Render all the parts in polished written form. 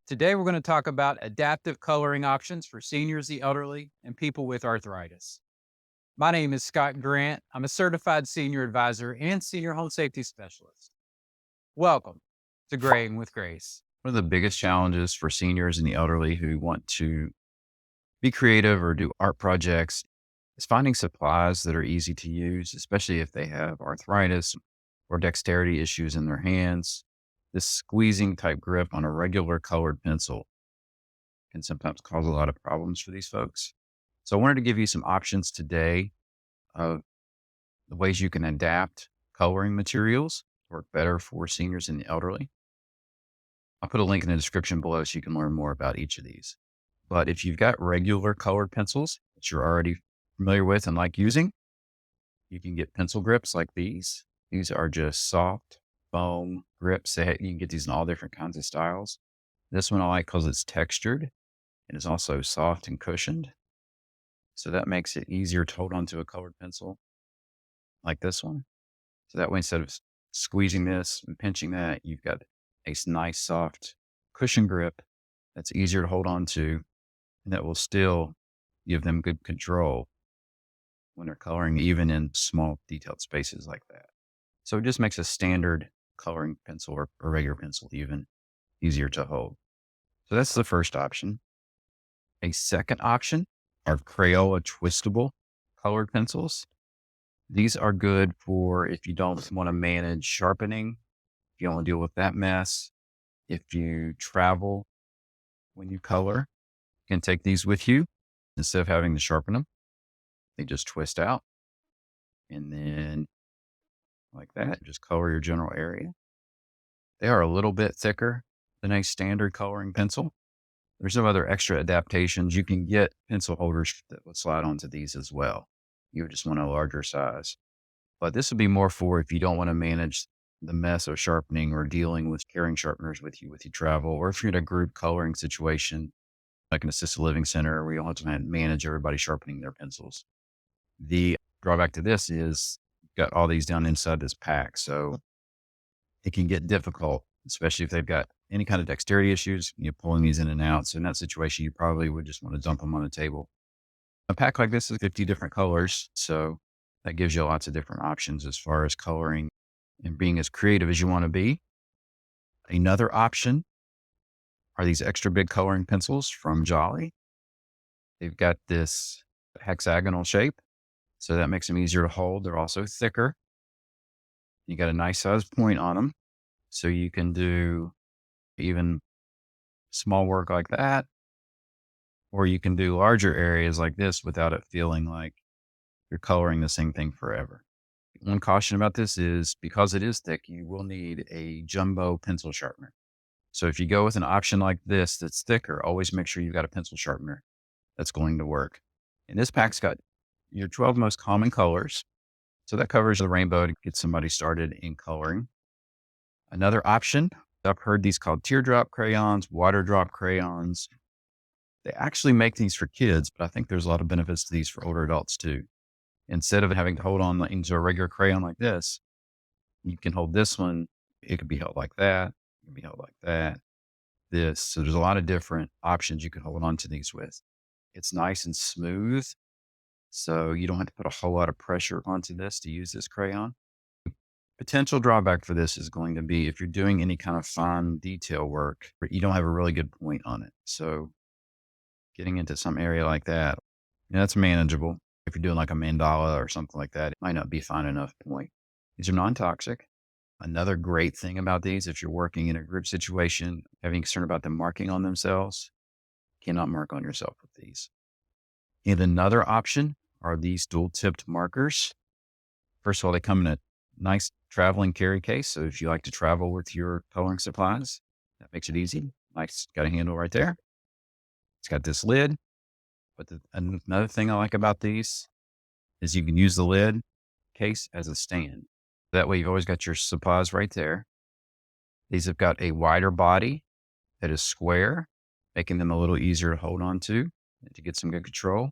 Today, we're going to talk about adaptive coloring options for seniors, the elderly, and people with arthritis. My name is Scott Grant. I'm a certified senior advisor and senior home safety specialist. Welcome to Graying with Grace. One of the biggest challenges for seniors and the elderly who want to be creative or do art projects is finding supplies that are easy to use, especially if they have arthritis or dexterity issues in their hands. This squeezing type grip on a regular colored pencil can sometimes cause a lot of problems for these folks. So I wanted to give you some options today of the ways you can adapt coloring materials to work better for seniors and the elderly. I'll put a link in the description below so you can learn more about each of these. But if you've got regular colored pencils that you're already familiar with and like using, you can get pencil grips like these. These are just soft foam grips. You can get these in all different kinds of styles. This one I like because it's textured and it's also soft and cushioned. So that makes it easier to hold onto a colored pencil like this one. So that way, instead of squeezing this and pinching that, you've got a nice, soft cushion grip that's easier to hold on to and that will still give them good control when they're coloring, even in small detailed spaces like that. So it just makes a standard coloring pencil or a regular pencil even easier to hold. So that's the first option. A second option are Crayola twistable colored pencils. These are good for if you don't want to manage sharpening, if you don't want to deal with that mess, if you travel when you color, you can take these with you instead of having to sharpen them. They just twist out and then like that, just color your general area. They are a little bit thicker than a standard coloring pencil. There's some other extra adaptations. You can get pencil holders that would slide onto these as well. You would just want a larger size. But this would be more for if you don't want to manage the mess of sharpening or dealing with carrying sharpeners with you travel, or if you're in a group coloring situation, like an assisted living center where you don't have to manage everybody sharpening their pencils. The drawback to this is you've got all these down inside this pack. So it can get difficult, especially if they've got any kind of dexterity issues, you're pulling these in and out. So in that situation, you probably would just want to dump them on the table. A pack like this is 50 different colors. So that gives you lots of different options as far as coloring and being as creative as you want to be. Another option are these extra big coloring pencils from Jolly. They've got this hexagonal shape, so that makes them easier to hold. They're also thicker. You got a nice size point on them, so you can do even small work like that, or you can do larger areas like this without it feeling like you're coloring the same thing forever. One caution about this is because it is thick, you will need a jumbo pencil sharpener. So if you go with an option like this that's thicker, always make sure you've got a pencil sharpener that's going to work. And this pack's got your 12 most common colors. So that covers the rainbow to get somebody started in coloring. Another option, I've heard these called teardrop crayons, water drop crayons. They actually make these for kids, but I think there's a lot of benefits to these for older adults too. Instead of having to hold on into a regular crayon like this, you can hold this one. It could be held like that. It can be held like that. This. So there's a lot of different options you can hold on to these with. It's nice and smooth. So you don't have to put a whole lot of pressure onto this to use this crayon. Potential drawback for this is going to be if you're doing any kind of fine detail work, you don't have a really good point on it. So getting into some area like that, that's manageable. If you're doing like a mandala or something like that, it might not be fine enough point. These are non-toxic. Another great thing about these, if you're working in a group situation, having concern about them marking on themselves, cannot mark on yourself with these. And another option are these dual-tipped markers. First of all, they come in a nice traveling carry case. So if you like to travel with your coloring supplies, that makes it easy. Nice, got a handle right there. It's got this lid. But another thing I like about these is you can use the lid case as a stand. That way you've always got your supplies right there. These have got a wider body that is square, making them a little easier to hold on to and to get some good control.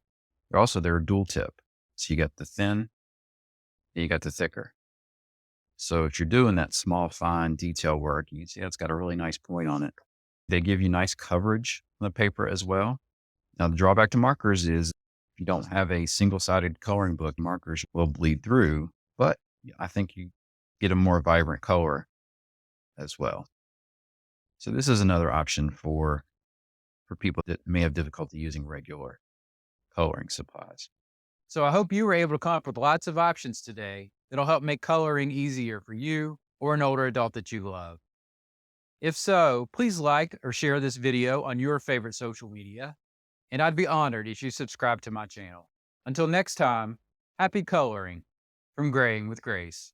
They're dual tip. So you got the thin and you got the thicker. So if you're doing that small, fine detail work, you can see it's got a really nice point on it. They give you nice coverage on the paper as well. Now, the drawback to markers is if you don't have a single-sided coloring book, markers will bleed through, but I think you get a more vibrant color as well. So this is another option for people that may have difficulty using regular coloring supplies. So I hope you were able to come up with lots of options today that'll help make coloring easier for you or an older adult that you love. If so, please like or share this video on your favorite social media, and I'd be honored if you subscribe to my channel. Until next time, happy coloring from Graying with Grace.